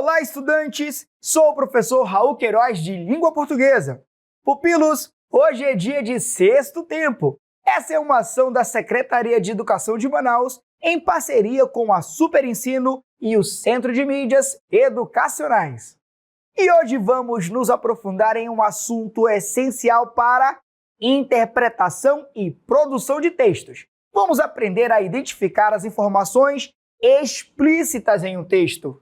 Olá, estudantes! Sou o professor Raul Queiroz de Língua Portuguesa. Pupilos, hoje é dia de Sexto Tempo. Essa é uma ação da Secretaria de Educação de Manaus em parceria com a Super Ensino e o Centro de Mídias Educacionais. E hoje vamos nos aprofundar em um assunto essencial para interpretação e produção de textos. Vamos aprender a identificar as informações explícitas em um texto.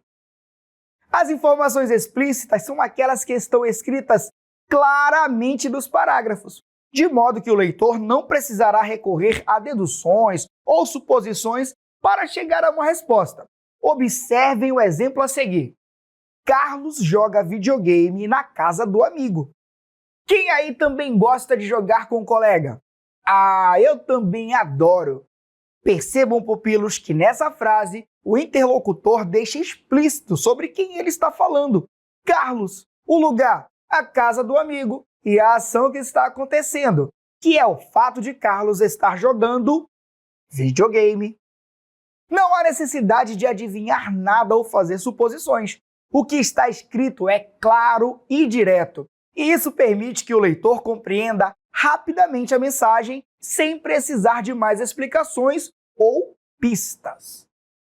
As informações explícitas são aquelas que estão escritas claramente nos parágrafos, de modo que o leitor não precisará recorrer a deduções ou suposições para chegar a uma resposta. Observem o exemplo a seguir. Carlos joga videogame na casa do amigo. Quem aí também gosta de jogar com o colega? Eu também adoro! Percebam, pupilos, que nessa frase o interlocutor deixa explícito sobre quem ele está falando. Carlos, o lugar, a casa do amigo e a ação que está acontecendo, que é o fato de Carlos estar jogando videogame. Não há necessidade de adivinhar nada ou fazer suposições. O que está escrito é claro e direto, e isso permite que o leitor compreenda rapidamente a mensagem sem precisar de mais explicações ou pistas.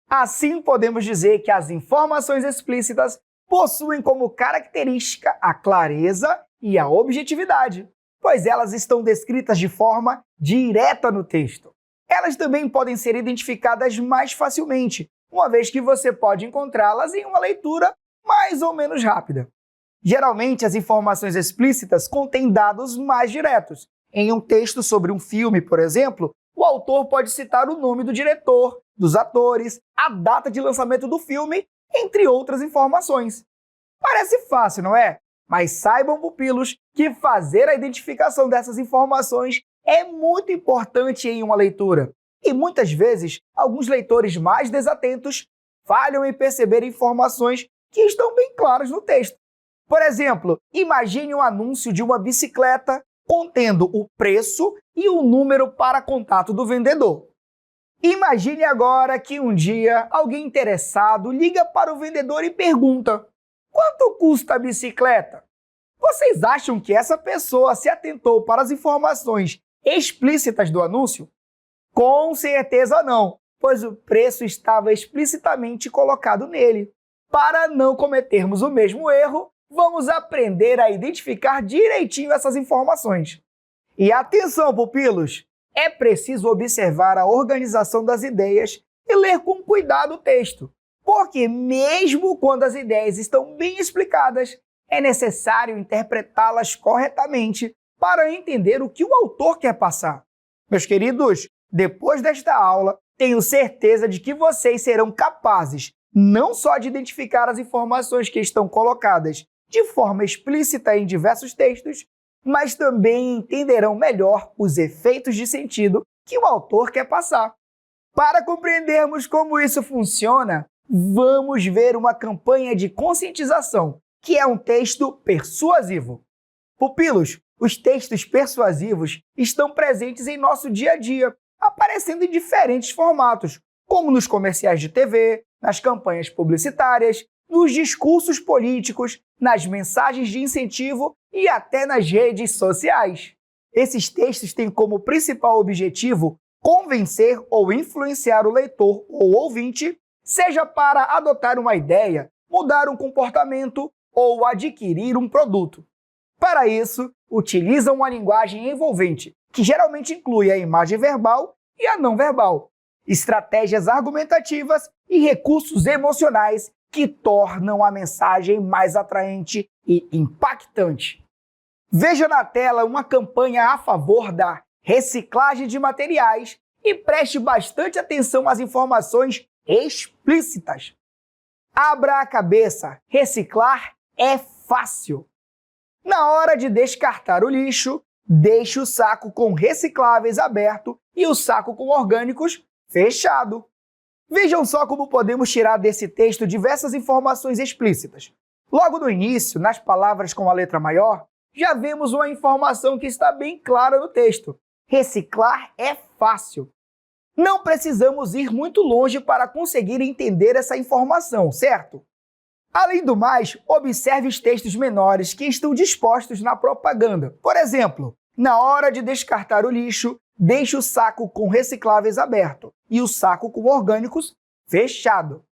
Assim, podemos dizer que as informações explícitas possuem como característica a clareza e a objetividade, pois elas estão descritas de forma direta no texto. Elas também podem ser identificadas mais facilmente, uma vez que você pode encontrá-las em uma leitura mais ou menos rápida. Geralmente, as informações explícitas contêm dados mais diretos. Em um texto sobre um filme, por exemplo, o autor pode citar o nome do diretor, dos atores, a data de lançamento do filme, entre outras informações. Parece fácil, não é? Mas saibam, pupilos, que fazer a identificação dessas informações é muito importante em uma leitura. E muitas vezes, alguns leitores mais desatentos falham em perceber informações que estão bem claras no texto. Por exemplo, imagine um anúncio de uma bicicleta contendo o preço e o número para contato do vendedor. Imagine agora que um dia alguém interessado liga para o vendedor e pergunta: quanto custa a bicicleta? Vocês acham que essa pessoa se atentou para as informações explícitas do anúncio? Com certeza não, pois o preço estava explicitamente colocado nele. Para não cometermos o mesmo erro, vamos aprender a identificar direitinho essas informações. E atenção, pupilos! É preciso observar a organização das ideias e ler com cuidado o texto, porque mesmo quando as ideias estão bem explicadas, é necessário interpretá-las corretamente para entender o que o autor quer passar. Meus queridos, depois desta aula, tenho certeza de que vocês serão capazes não só de identificar as informações que estão colocadas de forma explícita em diversos textos, mas também entenderão melhor os efeitos de sentido que o autor quer passar. Para compreendermos como isso funciona, vamos ver uma campanha de conscientização, que é um texto persuasivo. Pupilos, os textos persuasivos estão presentes em nosso dia a dia, aparecendo em diferentes formatos, como nos comerciais de TV, nas campanhas publicitárias, nos discursos políticos, nas mensagens de incentivo e até nas redes sociais. Esses textos têm como principal objetivo convencer ou influenciar o leitor ou ouvinte, seja para adotar uma ideia, mudar um comportamento ou adquirir um produto. Para isso, utilizam uma linguagem envolvente, que geralmente inclui a imagem verbal e a não verbal, estratégias argumentativas e recursos emocionais que tornam a mensagem mais atraente e impactante. Veja na tela uma campanha a favor da reciclagem de materiais e preste bastante atenção às informações explícitas. Abra a cabeça, reciclar é fácil. Na hora de descartar o lixo, deixe o saco com recicláveis aberto e o saco com orgânicos fechado. Vejam só como podemos tirar desse texto diversas informações explícitas. Logo no início, nas palavras com a letra maior, já vemos uma informação que está bem clara no texto. Reciclar é fácil. Não precisamos ir muito longe para conseguir entender essa informação, certo? Além do mais, observe os textos menores que estão dispostos na propaganda. Por exemplo, na hora de descartar o lixo, deixe o saco com recicláveis aberto e o saco com orgânicos fechado.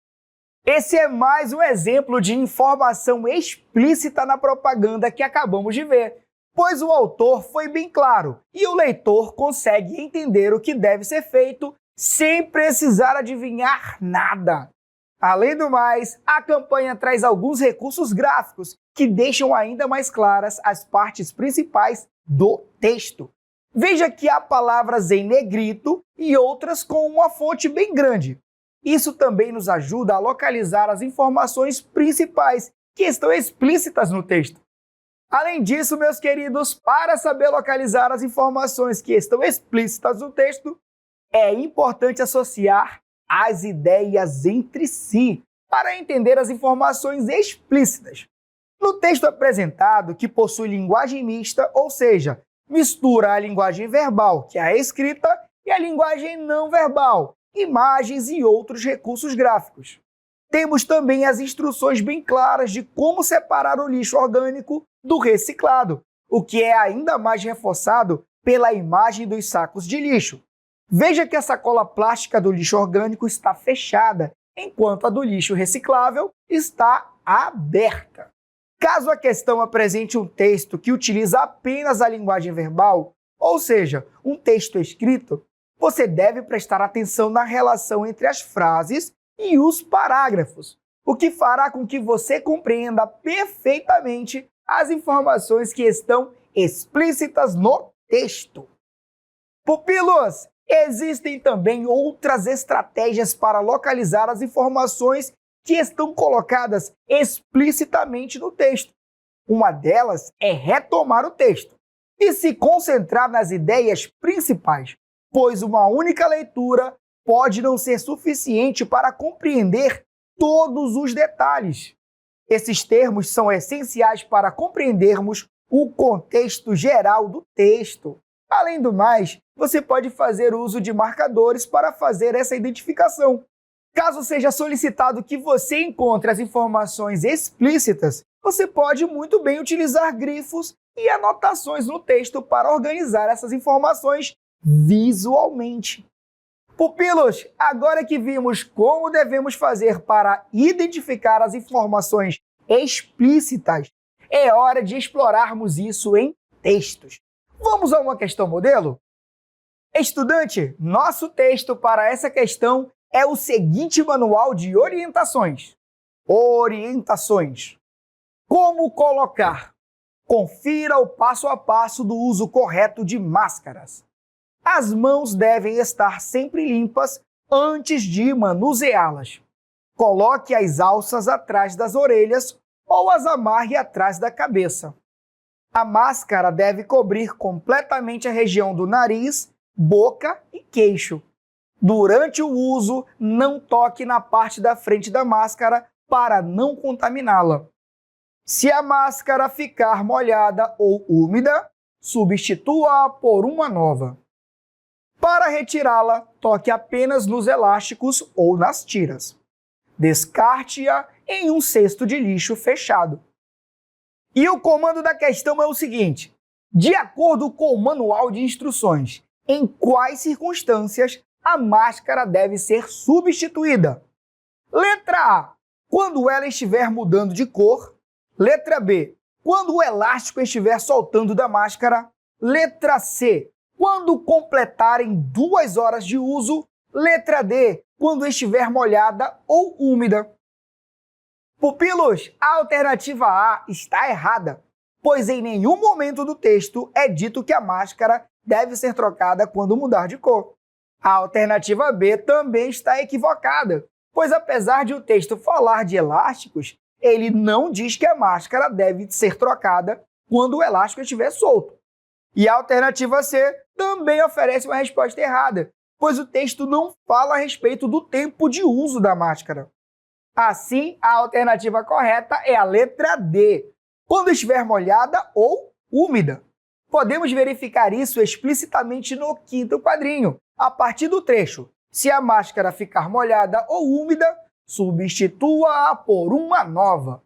Esse é mais um exemplo de informação explícita na propaganda que acabamos de ver, pois o autor foi bem claro e o leitor consegue entender o que deve ser feito sem precisar adivinhar nada. Além do mais, a campanha traz alguns recursos gráficos que deixam ainda mais claras as partes principais do texto. Veja que há palavras em negrito e outras com uma fonte bem grande. Isso também nos ajuda a localizar as informações principais que estão explícitas no texto. Além disso, meus queridos, para saber localizar as informações que estão explícitas no texto, é importante associar as ideias entre si para entender as informações explícitas. No texto apresentado, que possui linguagem mista, ou seja, mistura a linguagem verbal, que é a escrita, e a linguagem não verbal, imagens e outros recursos gráficos. Temos também as instruções bem claras de como separar o lixo orgânico do reciclado, o que é ainda mais reforçado pela imagem dos sacos de lixo. Veja que a sacola plástica do lixo orgânico está fechada, enquanto a do lixo reciclável está aberta. Caso a questão apresente um texto que utiliza apenas a linguagem verbal, ou seja, um texto escrito, você deve prestar atenção na relação entre as frases e os parágrafos, o que fará com que você compreenda perfeitamente as informações que estão explícitas no texto. Pupilos, existem também outras estratégias para localizar as informações que estão colocadas explicitamente no texto. Uma delas é retomar o texto e se concentrar nas ideias principais, pois uma única leitura pode não ser suficiente para compreender todos os detalhes. Esses termos são essenciais para compreendermos o contexto geral do texto. Além do mais, você pode fazer uso de marcadores para fazer essa identificação. Caso seja solicitado que você encontre as informações explícitas, você pode muito bem utilizar grifos e anotações no texto para organizar essas informações visualmente. Pupilos, agora que vimos como devemos fazer para identificar as informações explícitas, é hora de explorarmos isso em textos. Vamos a uma questão modelo? Estudante, nosso texto para essa questão é o seguinte manual de orientações. Orientações. Como colocar? Confira o passo a passo do uso correto de máscaras. As mãos devem estar sempre limpas antes de manuseá-las. Coloque as alças atrás das orelhas ou as amarre atrás da cabeça. A máscara deve cobrir completamente a região do nariz, boca e queixo. Durante o uso, não toque na parte da frente da máscara para não contaminá-la. Se a máscara ficar molhada ou úmida, substitua-a por uma nova. Para retirá-la, toque apenas nos elásticos ou nas tiras. Descarte-a em um cesto de lixo fechado. E o comando da questão é o seguinte: de acordo com o manual de instruções, em quais circunstâncias a máscara deve ser substituída? Letra A, quando ela estiver mudando de cor. Letra B, quando o elástico estiver soltando da máscara. Letra C, quando completarem 2 horas de uso. Letra D, quando estiver molhada ou úmida. Pupilos, a alternativa A está errada, pois em nenhum momento do texto é dito que a máscara deve ser trocada quando mudar de cor. A alternativa B também está equivocada, pois apesar de o texto falar de elásticos, ele não diz que a máscara deve ser trocada quando o elástico estiver solto. E a alternativa C também oferece uma resposta errada, pois o texto não fala a respeito do tempo de uso da máscara. Assim, a alternativa correta é a letra D, quando estiver molhada ou úmida. Podemos verificar isso explicitamente no 5º quadrinho, a partir do trecho. Se a máscara ficar molhada ou úmida, substitua-a por uma nova.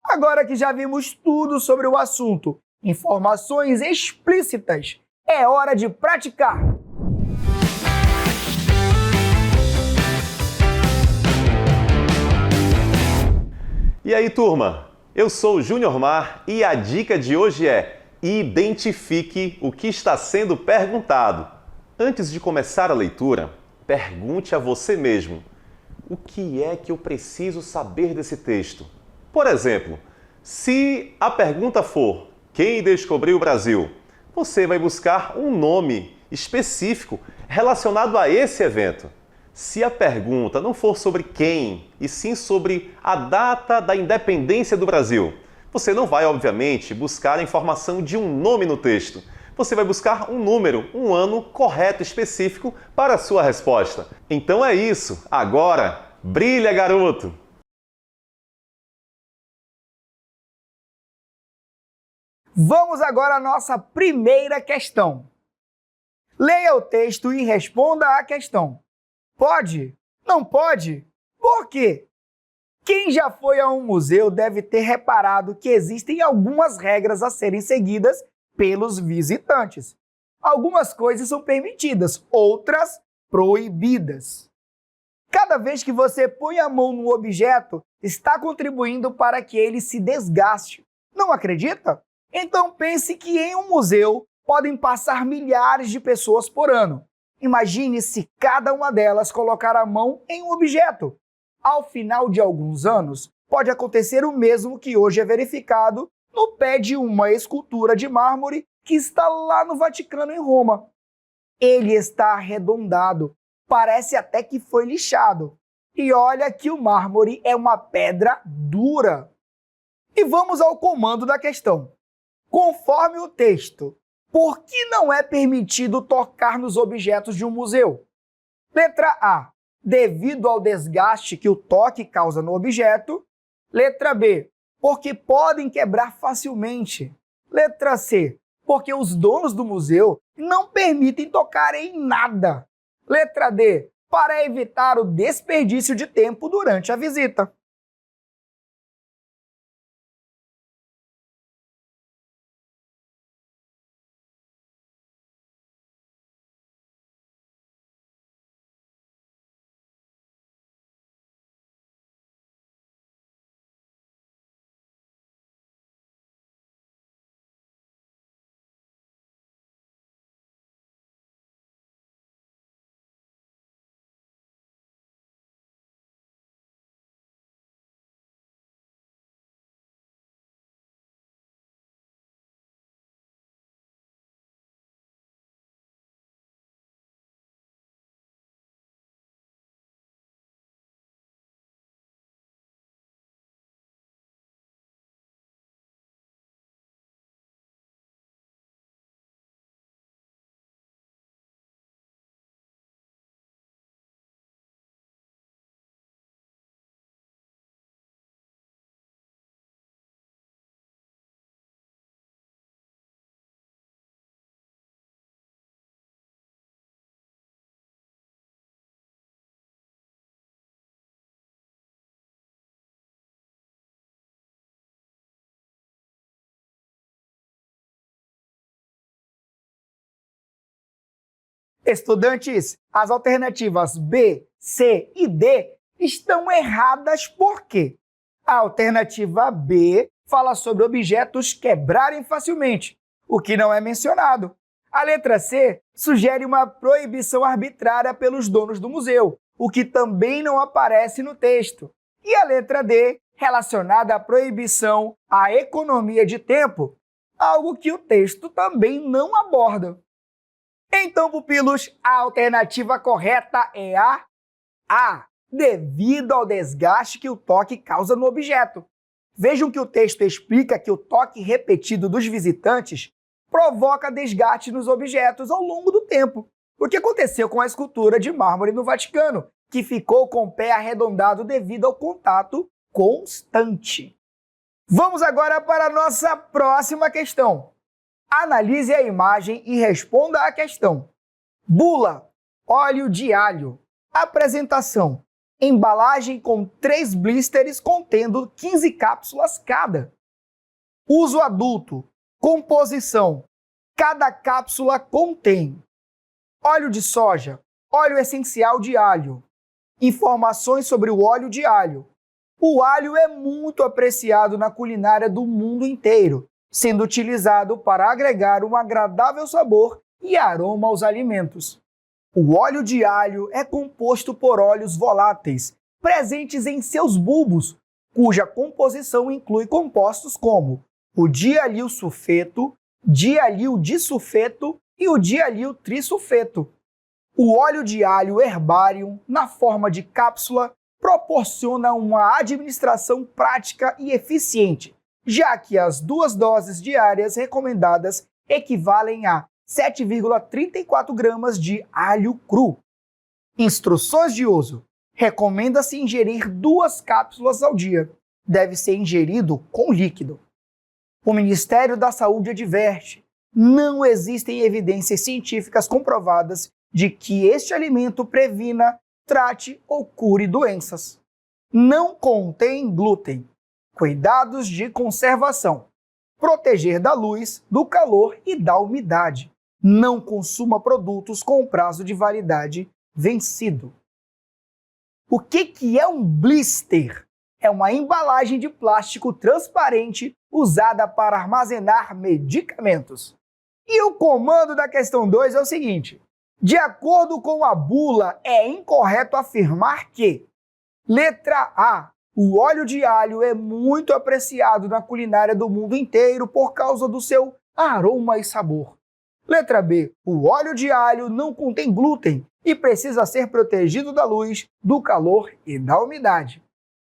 Agora que já vimos tudo sobre o assunto, informações explícitas, é hora de praticar! E aí, turma? Eu sou o Júnior Mar e a dica de hoje é: identifique o que está sendo perguntado. Antes de começar a leitura, pergunte a você mesmo: o que é que eu preciso saber desse texto? Por exemplo, se a pergunta for quem descobriu o Brasil, você vai buscar um nome específico relacionado a esse evento. Se a pergunta não for sobre quem, e sim sobre a data da independência do Brasil, você não vai, obviamente, buscar a informação de um nome no texto. Você vai buscar um número, um ano correto específico para a sua resposta. Então é isso. Agora, brilha, garoto! Vamos agora à nossa primeira questão. Leia o texto e responda à questão. Pode? Não pode? Por quê? Quem já foi a um museu deve ter reparado que existem algumas regras a serem seguidas pelos visitantes. Algumas coisas são permitidas, outras proibidas. Cada vez que você põe a mão no objeto, está contribuindo para que ele se desgaste. Não acredita? Então pense que em um museu podem passar milhares de pessoas por ano. Imagine se cada uma delas colocar a mão em um objeto. Ao final de alguns anos, pode acontecer o mesmo que hoje é verificado no pé de uma escultura de mármore que está lá no Vaticano, em Roma. Ele está arredondado, parece até que foi lixado. E olha que o mármore é uma pedra dura. E vamos ao comando da questão. Conforme o texto, por que não é permitido tocar nos objetos de um museu? Letra A. Devido ao desgaste que o toque causa no objeto. Letra B. Porque podem quebrar facilmente. Letra C. Porque os donos do museu não permitem tocar em nada. Letra D. Para evitar o desperdício de tempo durante a visita. Estudantes, as alternativas B, C e D estão erradas por quê? A alternativa B fala sobre objetos quebrarem facilmente, o que não é mencionado. A letra C sugere uma proibição arbitrária pelos donos do museu, o que também não aparece no texto. E a letra D, relacionada à proibição à economia de tempo, algo que o texto também não aborda. Então, pupilos, a alternativa correta é a A, devido ao desgaste que o toque causa no objeto. Vejam que o texto explica que o toque repetido dos visitantes provoca desgaste nos objetos ao longo do tempo. O que aconteceu com a escultura de mármore no Vaticano, que ficou com o pé arredondado devido ao contato constante. Vamos agora para a nossa próxima questão. Analise a imagem e responda à questão. Bula, óleo de alho. Apresentação. Embalagem com 3 blisters contendo 15 cápsulas cada. Uso adulto. Composição. Cada cápsula contém óleo de soja, óleo essencial de alho. Informações sobre o óleo de alho. O alho é muito apreciado na culinária do mundo inteiro, sendo utilizado para agregar um agradável sabor e aroma aos alimentos. O óleo de alho é composto por óleos voláteis, presentes em seus bulbos, cuja composição inclui compostos como o dialil sulfeto, dialil disulfeto e o dialil trisulfeto. O óleo de alho herbárium, na forma de cápsula, proporciona uma administração prática e eficiente, já que as 2 doses diárias recomendadas equivalem a 7,34 gramas de alho cru. Instruções de uso. Recomenda-se ingerir 2 cápsulas ao dia. Deve ser ingerido com líquido. O Ministério da Saúde adverte: não existem evidências científicas comprovadas de que este alimento previna, trate ou cure doenças. Não contém glúten. Cuidados de conservação. Proteger da luz, do calor e da umidade. Não consuma produtos com prazo de validade vencido. O que é um blister? É uma embalagem de plástico transparente usada para armazenar medicamentos. E o comando da questão 2 é o seguinte: de acordo com a bula, é incorreto afirmar que: letra A, o óleo de alho é muito apreciado na culinária do mundo inteiro por causa do seu aroma e sabor. Letra B, o óleo de alho não contém glúten e precisa ser protegido da luz, do calor e da umidade.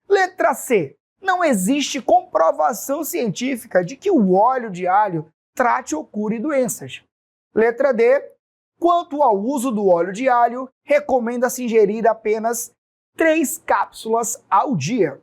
Letra C, não existe comprovação científica de que o óleo de alho trate ou cure doenças. Letra D, quanto ao uso do óleo de alho, recomenda-se ingerir apenas 3 cápsulas ao dia.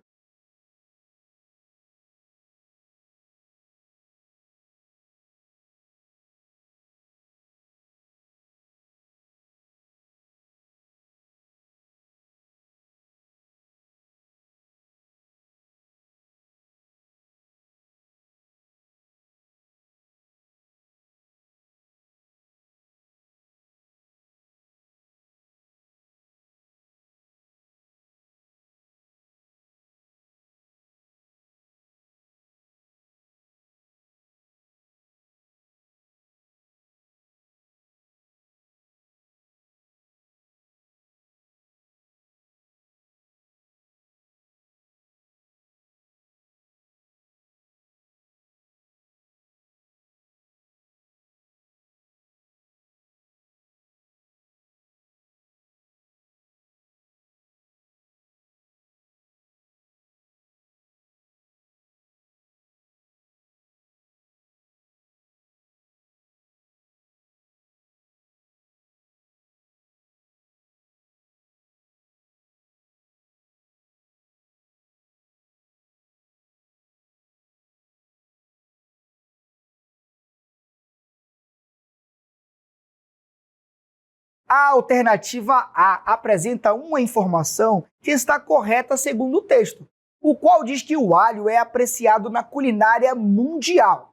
A alternativa A apresenta uma informação que está correta segundo o texto, o qual diz que o alho é apreciado na culinária mundial.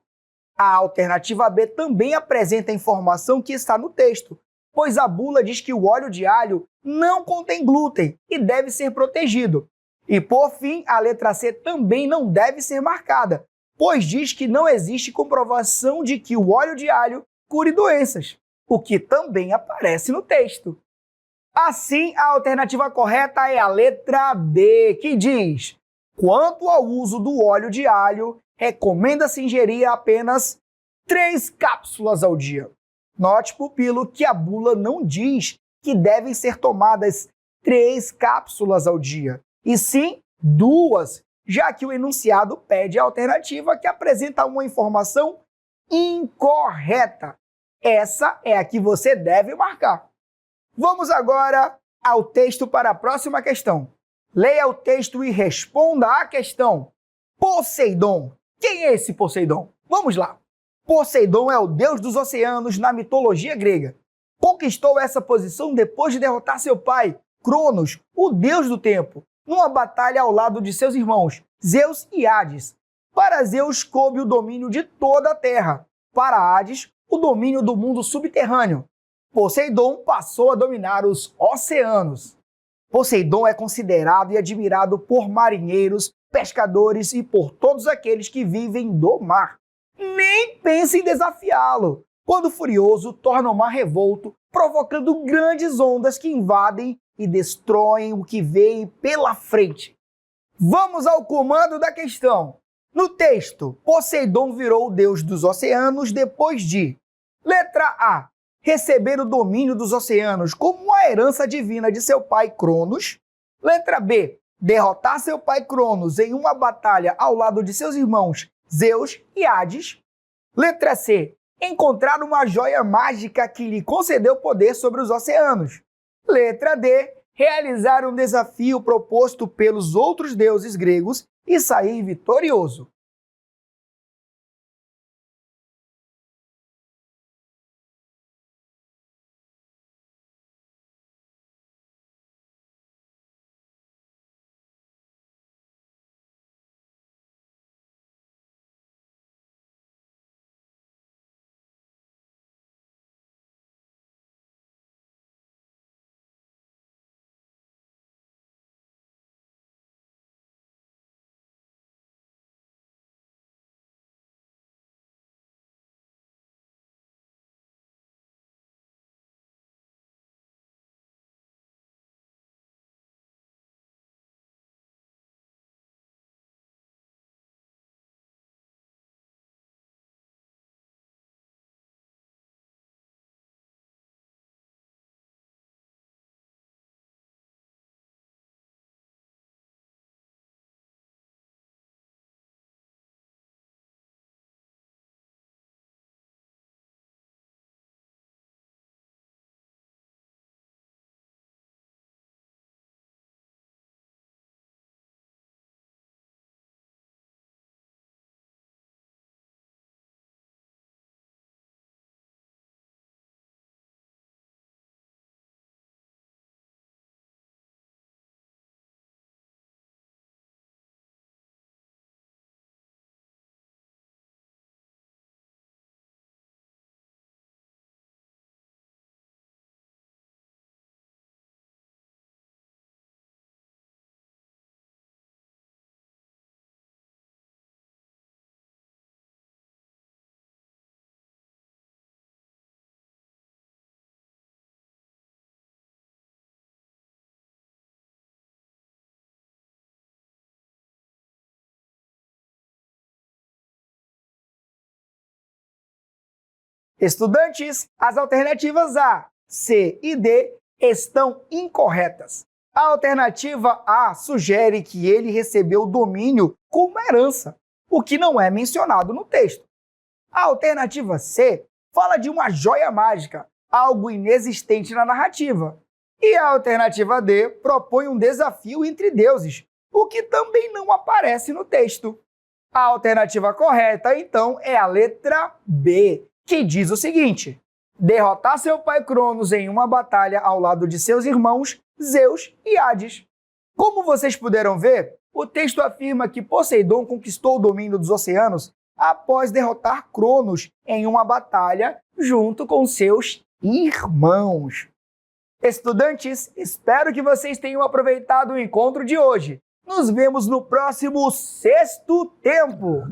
A alternativa B também apresenta a informação que está no texto, pois a bula diz que o óleo de alho não contém glúten e deve ser protegido. E por fim, a letra C também não deve ser marcada, pois diz que não existe comprovação de que o óleo de alho cure doenças, o que também aparece no texto. Assim, a alternativa correta é a letra D, que diz: quanto ao uso do óleo de alho, recomenda-se ingerir apenas 3 cápsulas ao dia. Note, pupilo, que a bula não diz que devem ser tomadas 3 cápsulas ao dia, e sim 2, já que o enunciado pede a alternativa que apresenta uma informação incorreta. Essa é a que você deve marcar. Vamos agora ao texto para a próxima questão. Leia o texto e responda à questão. Poseidon. Quem é esse Poseidon? Vamos lá. Poseidon é o deus dos oceanos na mitologia grega. Conquistou essa posição depois de derrotar seu pai, Cronos, o deus do tempo, numa batalha ao lado de seus irmãos, Zeus e Hades. Para Zeus coube o domínio de toda a terra, para Hades, o domínio do mundo subterrâneo. Poseidon passou a dominar os oceanos. Poseidon é considerado e admirado por marinheiros, pescadores e por todos aqueles que vivem do mar. Nem pense em desafiá-lo. Quando furioso, torna o mar revolto, provocando grandes ondas que invadem e destroem o que vem pela frente. Vamos ao comando da questão. No texto, Poseidon virou o deus dos oceanos depois de: letra A. Receber o domínio dos oceanos como uma herança divina de seu pai Cronos. Letra B. Derrotar seu pai Cronos em uma batalha ao lado de seus irmãos Zeus e Hades. Letra C. Encontrar uma joia mágica que lhe concedeu poder sobre os oceanos. Letra D. Realizar um desafio proposto pelos outros deuses gregos e sair vitorioso. Estudantes, as alternativas A, C e D estão incorretas. A alternativa A sugere que ele recebeu o domínio como herança, o que não é mencionado no texto. A alternativa C fala de uma joia mágica, algo inexistente na narrativa. E a alternativa D propõe um desafio entre deuses, o que também não aparece no texto. A alternativa correta, então, é a letra B, que diz o seguinte: derrotar seu pai Cronos em uma batalha ao lado de seus irmãos Zeus e Hades. Como vocês puderam ver, o texto afirma que Poseidon conquistou o domínio dos oceanos após derrotar Cronos em uma batalha junto com seus irmãos. Estudantes, espero que vocês tenham aproveitado o encontro de hoje. Nos vemos no próximo Sexto Tempo!